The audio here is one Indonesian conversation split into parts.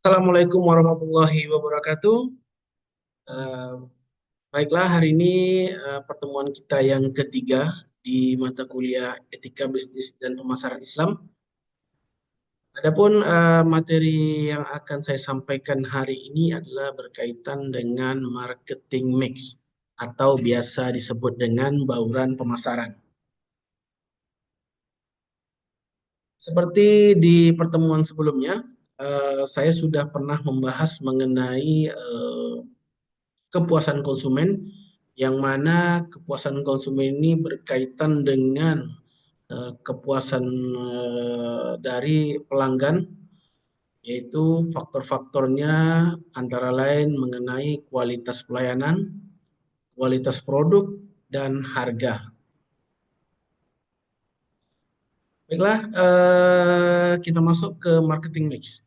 Assalamualaikum warahmatullahi wabarakatuh. Eh, Baiklah, hari ini pertemuan kita yang ketiga di mata kuliah Etika Bisnis dan Pemasaran Islam. Adapun materi yang akan saya sampaikan hari ini adalah berkaitan dengan marketing mix atau biasa disebut dengan bauran pemasaran. Seperti di pertemuan sebelumnya, saya sudah pernah membahas mengenai kepuasan konsumen, yang mana kepuasan konsumen ini berkaitan dengan kepuasan dari pelanggan, yaitu faktor-faktornya antara lain mengenai kualitas pelayanan, kualitas produk, dan harga. Baiklah, kita masuk ke marketing mix.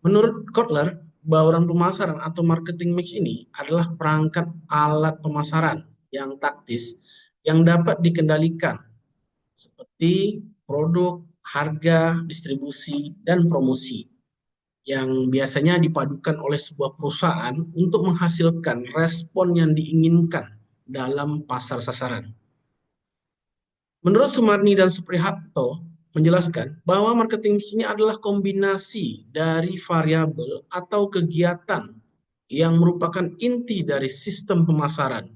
Menurut Kotler, bauran pemasaran atau marketing mix ini adalah perangkat alat pemasaran yang taktis yang dapat dikendalikan seperti produk, harga, distribusi, dan promosi yang biasanya dipadukan oleh sebuah perusahaan untuk menghasilkan respon yang diinginkan dalam pasar sasaran. Menurut Sumarni dan Supriharto menjelaskan bahwa marketing ini adalah kombinasi dari variabel atau kegiatan yang merupakan inti dari sistem pemasaran,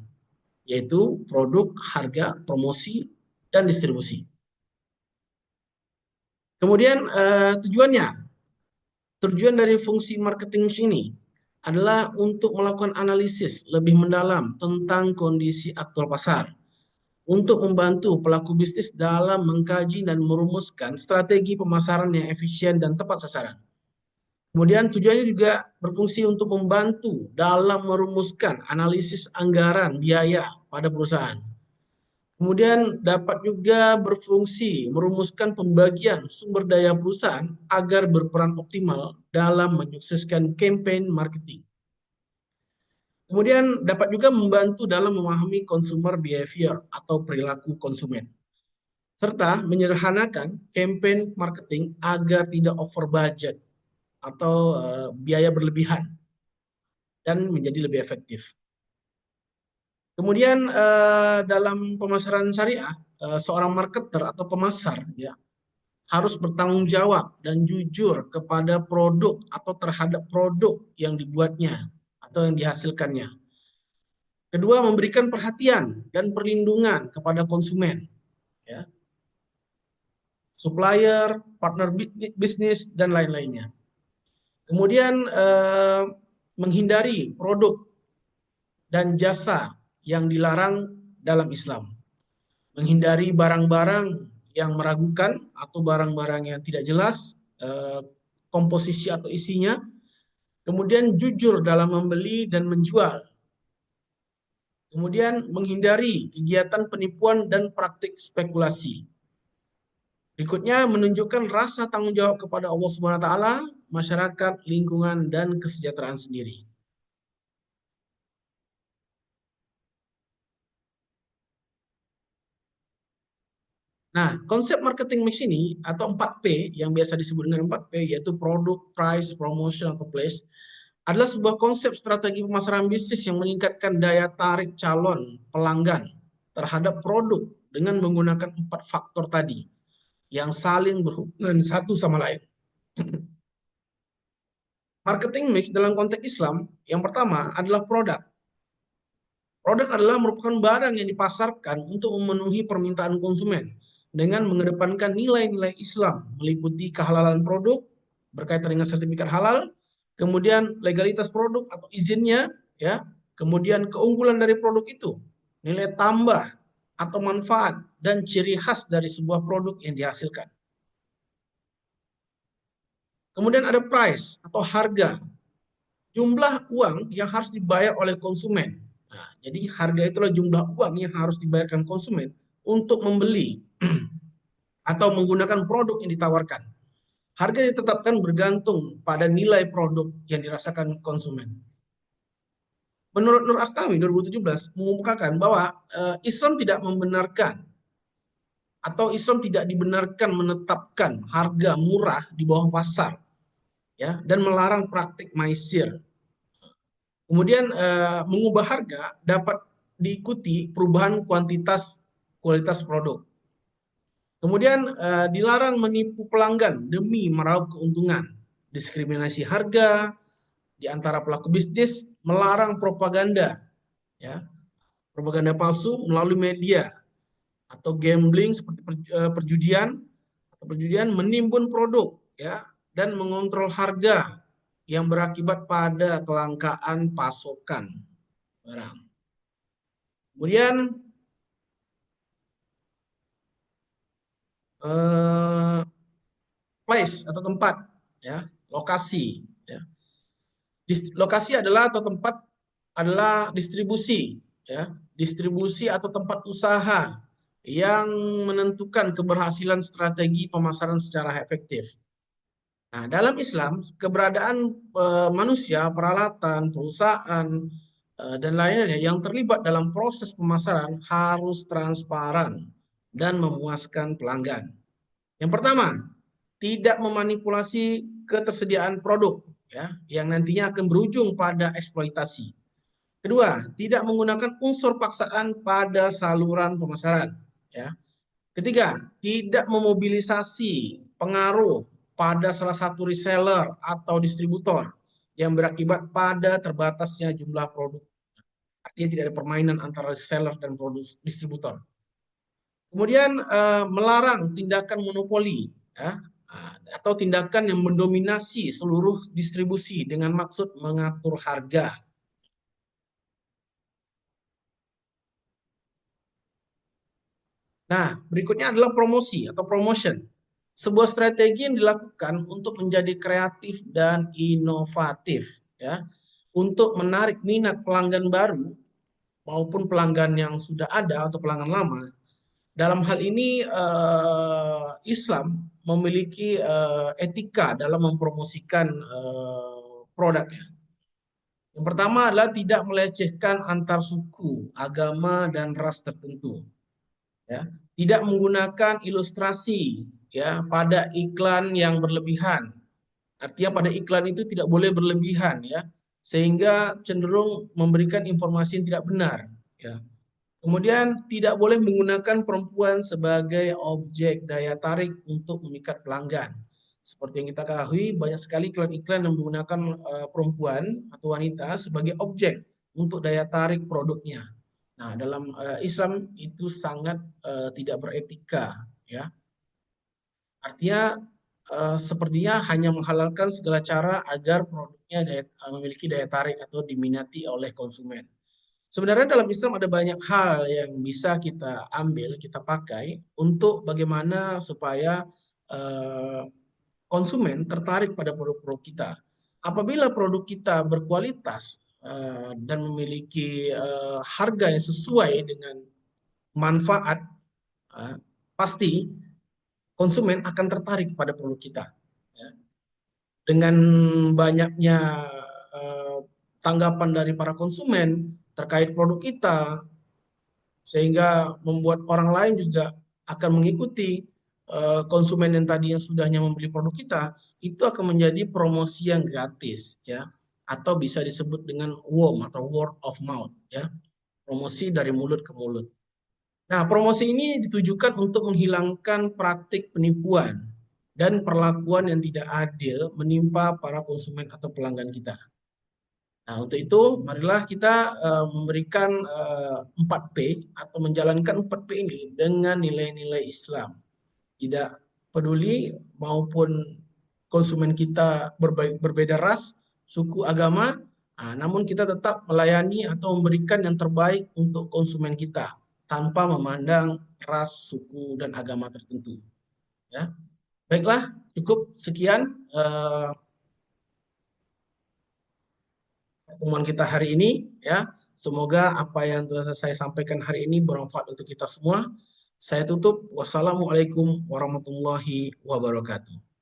yaitu produk, harga, promosi, dan distribusi. Kemudian tujuan dari fungsi marketing ini adalah untuk melakukan analisis lebih mendalam tentang kondisi aktual pasar, untuk membantu pelaku bisnis dalam mengkaji dan merumuskan strategi pemasaran yang efisien dan tepat sasaran. Kemudian tujuannya juga berfungsi untuk membantu dalam merumuskan analisis anggaran biaya pada perusahaan. Kemudian dapat juga berfungsi merumuskan pembagian sumber daya perusahaan agar berperan optimal dalam menyukseskan campaign marketing. Kemudian dapat juga membantu dalam memahami consumer behavior atau perilaku konsumen, serta menyederhanakan campaign marketing agar tidak over budget atau biaya berlebihan dan menjadi lebih efektif. Kemudian dalam pemasaran syariah, seorang marketer atau pemasar ya harus bertanggung jawab dan jujur kepada produk atau terhadap produk yang dibuatnya atau yang dihasilkannya. Kedua, memberikan perhatian dan perlindungan kepada konsumen, ya, supplier, partner bisnis, dan lain-lainnya. Kemudian menghindari produk dan jasa yang dilarang dalam Islam. Menghindari barang-barang yang meragukan atau barang-barang yang tidak jelas komposisi atau isinya. Kemudian jujur dalam membeli dan menjual. Kemudian menghindari kegiatan penipuan dan praktik spekulasi. Berikutnya menunjukkan rasa tanggung jawab kepada Allah Subhanahu wa taala, masyarakat, lingkungan, dan kesejahteraan sendiri. Nah, konsep marketing mix ini atau 4P yang biasa disebut dengan 4P, yaitu produk, price, promotion, atau place, adalah sebuah konsep strategi pemasaran bisnis yang meningkatkan daya tarik calon pelanggan terhadap produk dengan menggunakan 4 faktor tadi yang saling berhubungan satu sama lain. Marketing mix dalam konteks Islam yang pertama adalah produk. Produk adalah merupakan barang yang dipasarkan untuk memenuhi permintaan konsumen dengan mengedepankan nilai-nilai Islam, meliputi kehalalan produk berkaitan dengan sertifikat halal, kemudian legalitas produk atau izinnya, ya, kemudian keunggulan dari produk itu, nilai tambah atau manfaat dan ciri khas dari sebuah produk yang dihasilkan. Kemudian ada price atau harga, jumlah uang yang harus dibayar oleh konsumen. Nah, jadi harga itulah jumlah uang yang harus dibayarkan konsumen untuk membeli atau menggunakan produk yang ditawarkan. Harga ditetapkan bergantung pada nilai produk yang dirasakan konsumen. Menurut Nur Astawi 2017 mengumumkan bahwa Islam tidak membenarkan atau Islam tidak dibenarkan menetapkan harga murah di bawah pasar, ya, dan melarang praktik maisir. Kemudian mengubah harga dapat diikuti perubahan kualitas produk. Kemudian dilarang menipu pelanggan demi meraup keuntungan. Diskriminasi harga di antara pelaku bisnis, melarang propaganda, ya, propaganda palsu melalui media atau gambling seperti perjudian menimbun produk, ya, dan mengontrol harga yang berakibat pada kelangkaan pasokan barang. Kemudian eh, place atau tempat, ya, lokasi, ya. Lokasi adalah atau tempat adalah distribusi, ya, distribusi atau tempat usaha yang menentukan keberhasilan strategi pemasaran secara efektif. Nah, dalam Islam, keberadaan manusia, peralatan, perusahaan, dan lainnya yang terlibat dalam proses pemasaran harus transparan dan memuaskan pelanggan. Yang pertama, tidak memanipulasi ketersediaan produk, ya, yang nantinya akan berujung pada eksploitasi. Kedua, tidak menggunakan unsur paksaan pada saluran pemasaran, ya. Ketiga, tidak memobilisasi pengaruh pada salah satu reseller atau distributor yang berakibat pada terbatasnya jumlah produk. Artinya tidak ada permainan antara reseller dan distributor. Kemudian melarang tindakan monopoli, ya, atau tindakan yang mendominasi seluruh distribusi dengan maksud mengatur harga. Nah, berikutnya adalah promosi atau promotion. Sebuah strategi yang dilakukan untuk menjadi kreatif dan inovatif, ya, untuk menarik minat pelanggan baru maupun pelanggan yang sudah ada atau pelanggan lama. Dalam hal ini Islam memiliki etika dalam mempromosikan produknya. Yang pertama adalah tidak melecehkan antar suku, agama, dan ras tertentu. Ya, tidak menggunakan ilustrasi, ya, pada iklan yang berlebihan. Artinya pada iklan itu tidak boleh berlebihan, ya, sehingga cenderung memberikan informasi yang tidak benar, ya. Kemudian tidak boleh menggunakan perempuan sebagai objek daya tarik untuk memikat pelanggan. Seperti yang kita ketahui, banyak sekali iklan-iklan yang menggunakan perempuan atau wanita sebagai objek untuk daya tarik produknya. Nah, dalam Islam itu sangat tidak beretika, ya. Artinya sepertinya hanya menghalalkan segala cara agar produknya memiliki daya tarik atau diminati oleh konsumen. Sebenarnya dalam Islam ada banyak hal yang bisa kita ambil, kita pakai untuk bagaimana supaya eh, konsumen tertarik pada produk-produk kita. Apabila produk kita berkualitas dan memiliki harga yang sesuai dengan manfaat, eh, pasti konsumen akan tertarik pada produk kita. Ya. Dengan banyaknya eh, tanggapan dari para konsumen terkait produk kita, sehingga membuat orang lain juga akan mengikuti konsumen yang tadi yang sudahnya membeli produk kita, itu akan menjadi promosi yang gratis, ya, atau bisa disebut dengan WOM atau word of mouth, ya, promosi dari mulut ke mulut. Nah, promosi ini ditujukan untuk menghilangkan praktik penipuan dan perlakuan yang tidak adil menimpa para konsumen atau pelanggan kita. Nah, untuk itu, marilah kita memberikan 4P atau menjalankan 4P ini dengan nilai-nilai Islam. Tidak peduli maupun konsumen kita berbeda ras, suku, agama, namun kita tetap melayani atau memberikan yang terbaik untuk konsumen kita tanpa memandang ras, suku, dan agama tertentu. Ya. Baiklah, cukup sekian pertemuan kita hari ini, ya. Semoga apa yang telah saya sampaikan hari ini bermanfaat untuk kita semua. Saya tutup. Wassalamualaikum warahmatullahi wabarakatuh.